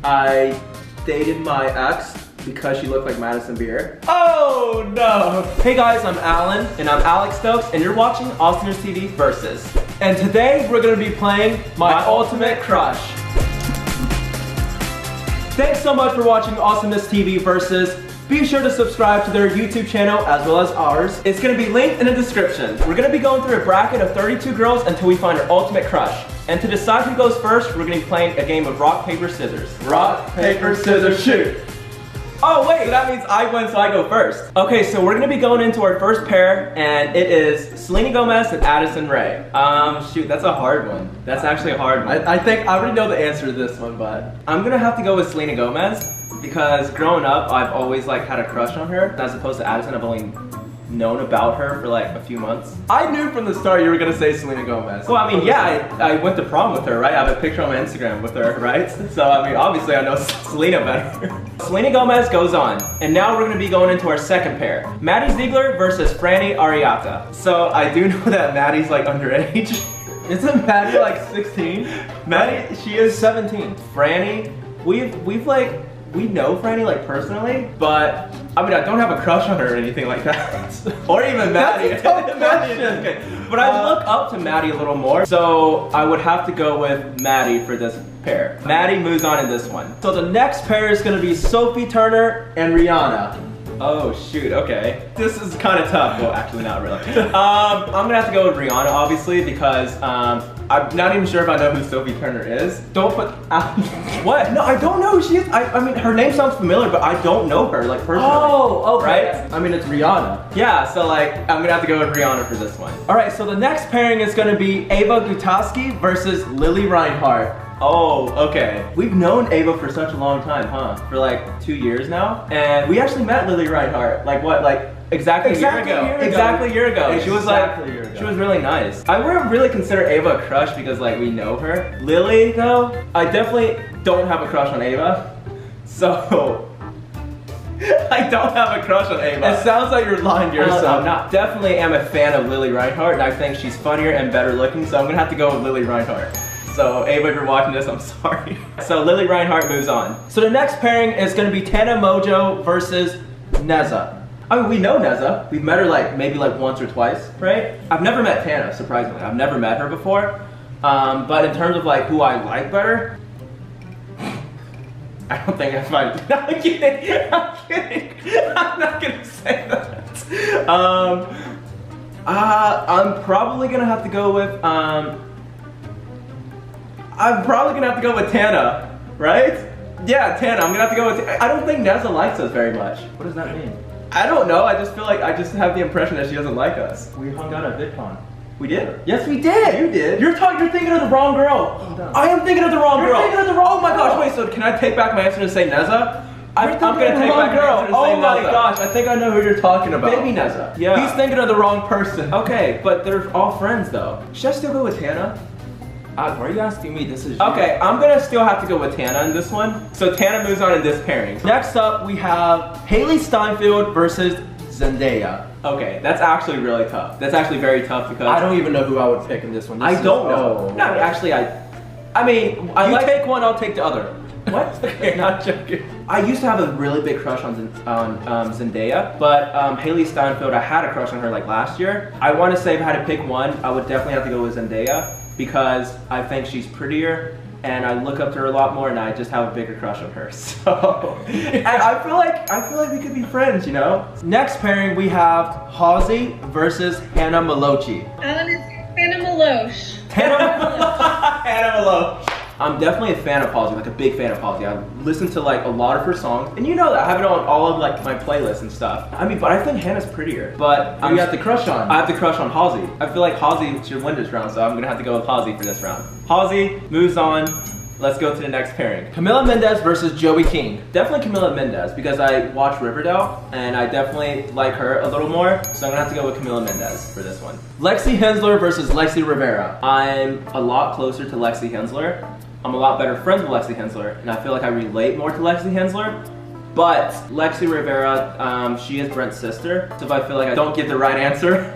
I dated my ex because she looked like Madison Beer. Oh no! Hey guys, I'm Alan, and I'm Alex Stokes, and you're watching Awesomeness TV Versus. And today we're gonna be playing My Ultimate Crush. Thanks so much for watching Awesomeness TV Versus. Be sure to subscribe to their YouTube channel as well as ours. It's gonna be linked in the description. We're gonna be going through a bracket of 32 girls until we find our ultimate crush. And to decide who goes first, we're gonna be playing a game of rock, paper, scissors. Rock, paper, scissors, shoot. Oh wait, so that means I win, so I go first. Okay, so we're gonna be going into our first pair, and it is Selena Gomez and Addison Rae. Shoot, that's a hard one. That's actually a hard one. I think I already know the answer to this one, but I'm gonna have to go with Selena Gomez because growing up, I've always like had a crush on her, as opposed to Addison. I've only known about her for like a few months. I knew from the start you were gonna say Selena Gomez. Well, I mean, yeah, I went to prom with her, right? I have a picture on my Instagram with her, right? So, I mean, obviously I know Selena better. Selena Gomez goes on, and now we're gonna be going into our second pair. Maddie Ziegler versus Franny Ariata. So, I do know that Maddie's like underage. Isn't Maddie like 16? Maddie, she is 17. Franny, we know Franny like personally, but I mean, I don't have a crush on her or anything like that. Or even Maddie. That's a tough question. Okay. But I look up to Maddie a little more, so I would have to go with Maddie for this pair. Maddie moves on in this one. So the next pair is gonna be Sophie Turner and Rihanna. Oh shoot, okay. This is kind of tough. Well, actually not really. I'm gonna have to go with Rihanna, obviously, because I'm not even sure if I know who Sophie Turner is. Don't put what? No, I don't know who she is. I mean, her name sounds familiar, but I don't know her, like, personally. Oh, okay. Right? I mean, it's Rihanna. Yeah, so like, I'm gonna have to go with Rihanna for this one. All right, so the next pairing is gonna be Ava Gutowski versus Lily Reinhart. Oh, okay. We've known Ava for such a long time, huh? For like 2 years now. And we actually met Lily Reinhart, like what, like exactly a year ago. Exactly a year ago. She was like, she was really nice. I wouldn't really consider Ava a crush because like we know her. Lily though, I definitely don't have a crush on Ava. So, I don't have a crush on Ava. It sounds like you're lying to yourself. I'm not. Definitely am a fan of Lily Reinhart, and I think she's funnier and better looking, so I'm gonna have to go with Lily Reinhart. So Ava, if you're watching this, I'm sorry. So Lily Reinhart moves on. So the next pairing is gonna be Tana Mojo versus Neza. I mean, we know Neza. We've met her like, maybe like once or twice, right? I've never met Tana, surprisingly. I've never met her before. But in terms of like who I like better, I don't think I find, no, I'm kidding, I'm kidding. I'm not gonna say that. I'm probably gonna have to go with, Tana, right? Yeah, Tana, I'm gonna have to go with, I don't think Neza likes us very much. What does that mean? I don't know, I just feel like, I just have the impression that she doesn't like us. We hung out at VidCon. We did? Yes, we did! You did? You're thinking of the wrong girl. I am thinking of the wrong girl. You're thinking of the wrong girl. Oh my gosh, wait, so can I take back my answer and say Neza? I'm gonna take back my answer and say Neza. Oh my gosh, I think I know who you're talking about. Baby Neza. Yeah. He's thinking of the wrong person. Okay, but they're all friends though. Should I still go with Tana? Why are you asking me? This is you. Okay, I'm gonna still have to go with Tana in this one. So Tana moves on in this pairing. Next up, we have Haley Steinfeld versus Zendaya. Okay, that's actually really tough. That's actually very tough because I don't even know who I would pick in this one. I don't know. No, actually, I mean, you take one, I'll take the other. What? Okay, not joking. I used to have a really big crush on Zendaya, but Haley Steinfeld, I had a crush on her like last year. I want to say if I had to pick one, I would definitely have to go with Zendaya because I think she's prettier and I look up to her a lot more and I just have a bigger crush on her. So, and I feel like we could be friends, you know? Next pairing we have Halsey versus Hannah Maloche. Alan is Hannah Maloche. Hannah Maloche. I'm definitely a fan of Halsey, like a big fan of Halsey. I listen to like a lot of her songs, and you know that I have it on all of like my playlists and stuff. I mean, but I think Hannah's prettier. But you have the crush on? I have the crush on Halsey. I feel like Halsey should win this round, so I'm gonna have to go with Halsey for this round. Halsey moves on. Let's go to the next pairing. Camila Mendes versus Joey King. Definitely Camila Mendes because I watch Riverdale and I definitely like her a little more. So I'm gonna have to go with Camila Mendes for this one. Lexi Hensler versus Lexi Rivera. I'm a lot closer to Lexi Hensler. I'm a lot better friends with Lexi Hensler and I feel like I relate more to Lexi Hensler. But Lexi Rivera, she is Brent's sister. So if I feel like I don't get the right answer,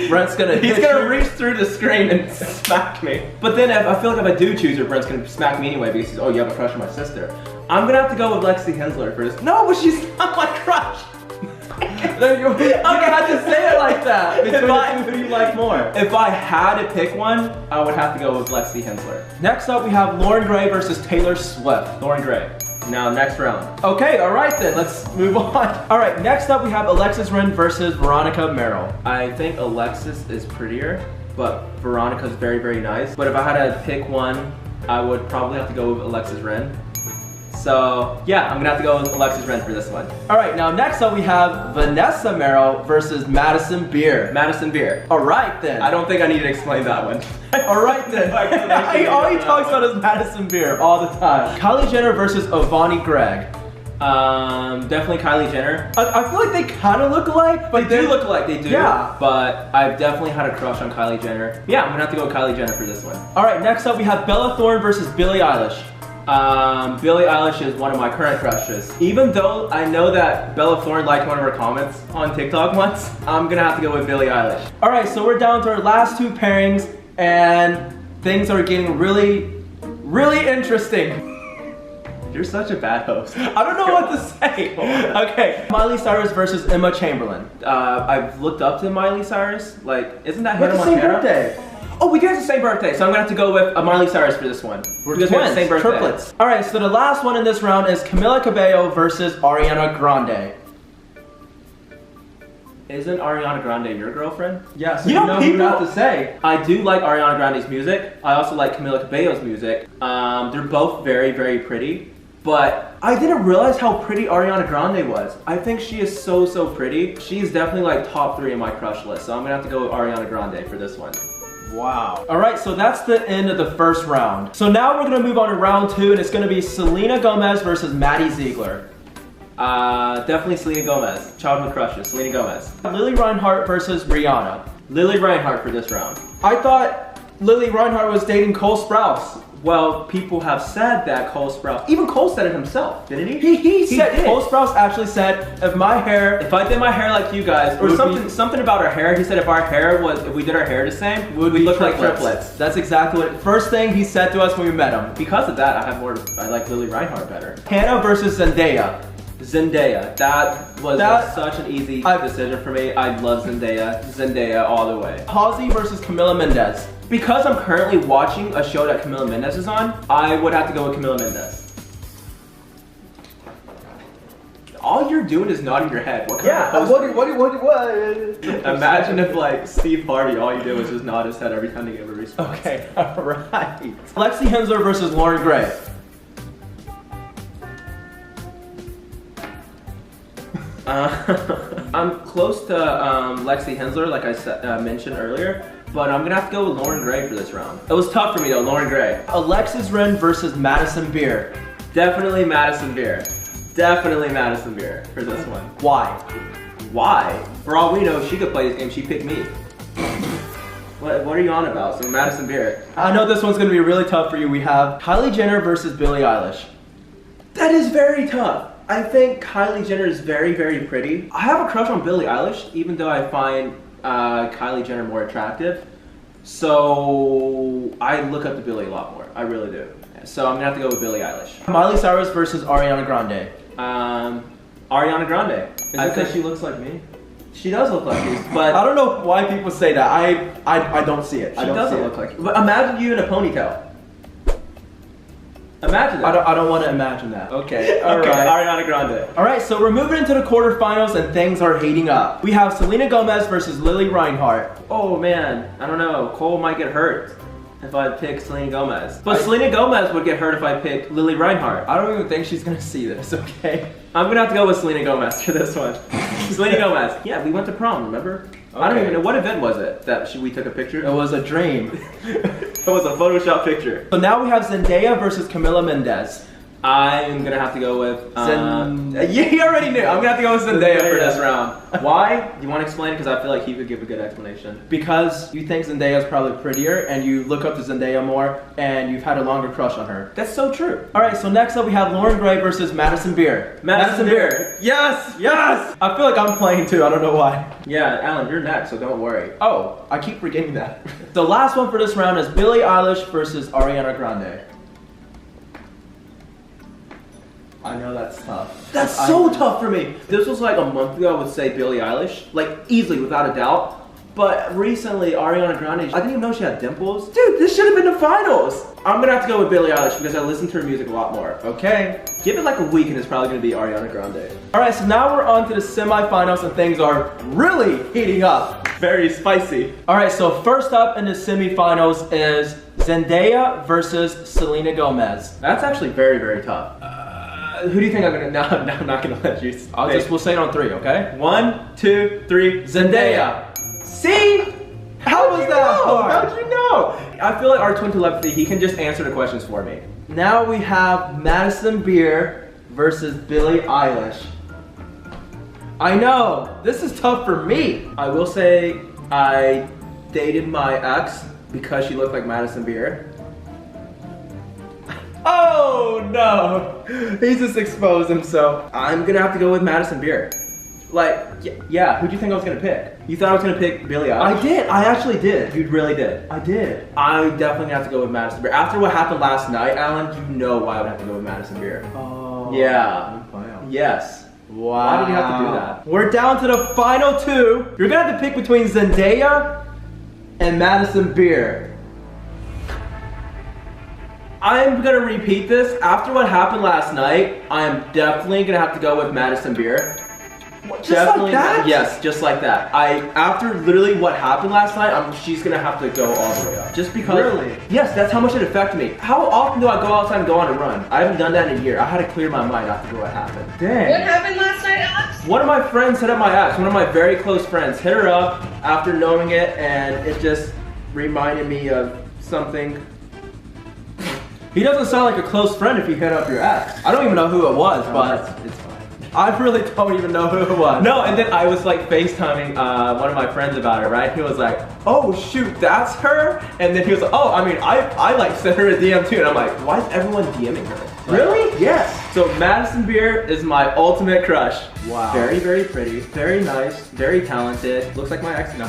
Brent's gonna reach through the screen and smack me. But then I feel like if I do choose her, Brent's gonna smack me anyway because he's, oh, you have a crush on my sister. I'm gonna have to go with Lexi Hensler for this. No, but she's not my crush. You don't have to say it like that. Between who do you like more? If I had to pick one, I would have to go with Lexi Hensler. Next up, we have Lauren Gray versus Taylor Swift. Lauren Gray. Now, next round. Okay, all right then, let's move on. All right, next up we have Alexis Ren versus Veronica Merrill. I think Alexis is prettier, but Veronica's very, very nice. But if I had to pick one, I would probably have to go with Alexis Ren. So, yeah, I'm gonna have to go with Alexis Ren for this one. All right, now next up we have Vanessa Merrill versus Madison Beer. Madison Beer. All right then. I don't think I need to explain that one. All right then. All he talks about is Madison Beer all the time. Kylie Jenner versus Avani Gregg. Definitely Kylie Jenner. I feel like they kind of look alike, but they do look alike. They do. Yeah. But I've definitely had a crush on Kylie Jenner. Yeah, I'm gonna have to go with Kylie Jenner for this one. All right, next up we have Bella Thorne versus Billie Eilish. Billie Eilish is one of my current crushes. Even though I know that Bella Thorne liked one of her comments on TikTok once, I'm gonna have to go with Billie Eilish. All right, so we're down to our last two pairings, and things are getting really, really interesting. You're such a bad host. I don't know what to say. Okay, Miley Cyrus versus Emma Chamberlain. I've looked up to Miley Cyrus. Like, isn't that Hannah Montana? Same birthday. Oh, we do have the same birthday, so I'm gonna have to go with Miley Cyrus for this one. We're twins, the same birthday. Triplets. All right, so the last one in this round is Camila Cabello versus Ariana Grande. Isn't Ariana Grande your girlfriend? Yeah, so you know who not to say. I do like Ariana Grande's music. I also like Camila Cabello's music. They're both very, very pretty. But I didn't realize how pretty Ariana Grande was. I think she is so, so pretty. She's definitely like top 3 in my crush list. So I'm gonna have to go with Ariana Grande for this one. Wow. All right, so that's the end of the first round. So now we're gonna move on to round 2, and it's gonna be Selena Gomez versus Maddie Ziegler. Definitely Selena Gomez. Childhood crushes, Selena Gomez. Lily Reinhart versus Rihanna. Lily Reinhart for this round. I thought Lily Reinhart was dating Cole Sprouse. Well, people have said that Cole Sprouse, even Cole said it himself, didn't he? He said, Cole Sprouse actually said, if I did my hair like you guys, or something about our hair, he said if we did our hair the same, we look like triplets. That's exactly what, first thing he said to us when we met him. Because of that, I like Lily Reinhart better. Hannah versus Zendaya. That was such an easy decision for me. I love Zendaya all the way. Halsey versus Camila Mendes. Because I'm currently watching a show that Camila Mendes is on, I would have to go with Camila Mendes. All you're doing is nodding your head. What kind of what? Imagine if like Steve Harvey, all you did was just nod his head every time to give a response. Okay, alright. Lexi Hensler versus Lauren Gray. I'm close to Lexi Hensler, like I mentioned earlier, but I'm gonna have to go with Lauren Gray for this round. It was tough for me though, Lauren Gray. Alexis Ren versus Madison Beer. Definitely Madison Beer. Definitely Madison Beer for this one. Why? Why? For all we know, she could play this game, she picked me. What are you on about? So Madison Beer. I know this one's gonna be really tough for you. We have Kylie Jenner versus Billie Eilish. That is very tough. I think Kylie Jenner is very, very pretty. I have a crush on Billie Eilish, even though I find Kylie Jenner more attractive. So I look up to Billie a lot more. I really do. So I'm gonna have to go with Billie Eilish. Miley Cyrus versus Ariana Grande. Ariana Grande. Is it because she looks like me? She does look like me, but I don't know why people say that. I don't see it. She doesn't look like you. But imagine you in a ponytail. Imagine that. I don't want to imagine that. Okay, alright. Ariana Grande. Alright, so we're moving into the quarterfinals and things are heating up. We have Selena Gomez versus Lily Reinhart. Oh man, I don't know. Cole might get hurt if I pick Selena Gomez. But Selena Gomez would get hurt if I pick Lily Reinhart. I don't even think she's gonna see this, okay? I'm gonna have to go with Selena Gomez for this one. Selena Gomez. Yeah, we went to prom, remember? Okay. I don't even know, what event was it that we took a picture? It was a dream. It was a Photoshop picture. So now we have Zendaya versus Camila Mendes. I'm gonna have to go with you already knew. I'm gonna have to go with Zendaya for this round. Why? Do you want to explain? Because I feel like he could give a good explanation. Because you think Zendaya is probably prettier, and you look up to Zendaya more, and you've had a longer crush on her. That's so true. All right, so next up we have Lauren Gray versus Madison Beer. Madison Beer. Yes, yes. I feel like I'm playing too. I don't know why. Yeah, Alan, you're next, so don't worry. Oh, I keep forgetting that. The last one for this round is Billie Eilish versus Ariana Grande. I know that's tough. That's so tough for me. This was like a month ago, I would say Billie Eilish. Like, easily, without a doubt. But recently, Ariana Grande, I didn't even know she had dimples. Dude, this should have been the finals. I'm gonna have to go with Billie Eilish because I listen to her music a lot more. Okay. Give it like a week and it's probably gonna be Ariana Grande. All right, so now we're on to the semifinals and things are really heating up. Very spicy. All right, so first up in the semifinals is Zendaya versus Selena Gomez. That's actually very, very tough. Who do you think I'm gonna, no, I'm not gonna let you. We'll say it on 3, okay? 1, 2, 3, Zendaya. See? How was that hard? How'd you know? I feel like our twin telepathy, he can just answer the questions for me. Now we have Madison Beer versus Billie Eilish. I know, this is tough for me. I will say I dated my ex because she looked like Madison Beer. Oh no! He just exposed himself. I'm gonna have to go with Madison Beer. Like, yeah, who do you think I was gonna pick? You thought I was gonna pick Billie Eilish? I did, I actually did. You really did. I did. I'm definitely gonna have to go with Madison Beer. After what happened last night, Alan, you know why I would have to go with Madison Beer. Oh. Yeah. Wow. Yes. Wow. Why did you have to do that? We're down to the final 2. You're gonna have to pick between Zendaya and Madison Beer. I'm gonna repeat this. After what happened last night, I'm definitely gonna have to go with Madison Beer. Just definitely, like that? Yes, just like that. After literally what happened last night, she's gonna have to go all the way up. Just because. Really? Yes, that's how much it affected me. How often do I go outside and go on a run? I haven't done that in a year. I had to clear my mind after what happened. Dang. What happened last night, Alex? One of my friends hit up my ex. One of my very close friends hit her up after knowing it, and it just reminded me of something. He doesn't sound like a close friend if he hit up your ex. I don't even know who it was, but it's fine. I really don't even know who it was. No, and then I was like FaceTiming one of my friends about it, right? He was like, oh shoot, that's her? And then he was like, oh, I mean, I like sent her a DM too. And I'm like, why is everyone DMing her? Like, really? Yes. So Madison Beer is my ultimate crush. Wow. Very, very pretty, very nice, very talented. Looks like my ex. No.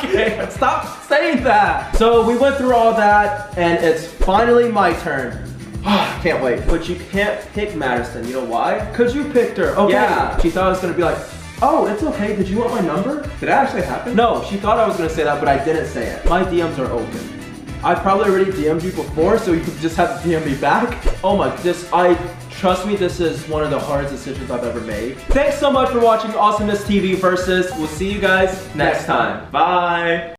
Okay, stop saying that. So we went through all that and it's finally my turn. I can't wait. But you can't pick Madison. You know why? Because you picked her. Okay. Yeah. She thought I was going to be like, oh, it's okay. Did you want my number? Did that actually happen? No, she thought I was going to say that, but I didn't say it. My DMs are open. I probably already DM'd you before, so you just have to DM me back. Oh my, trust me, this is one of the hardest decisions I've ever made. Thanks so much for watching Awesomeness TV versus. We'll see you guys next time. Bye.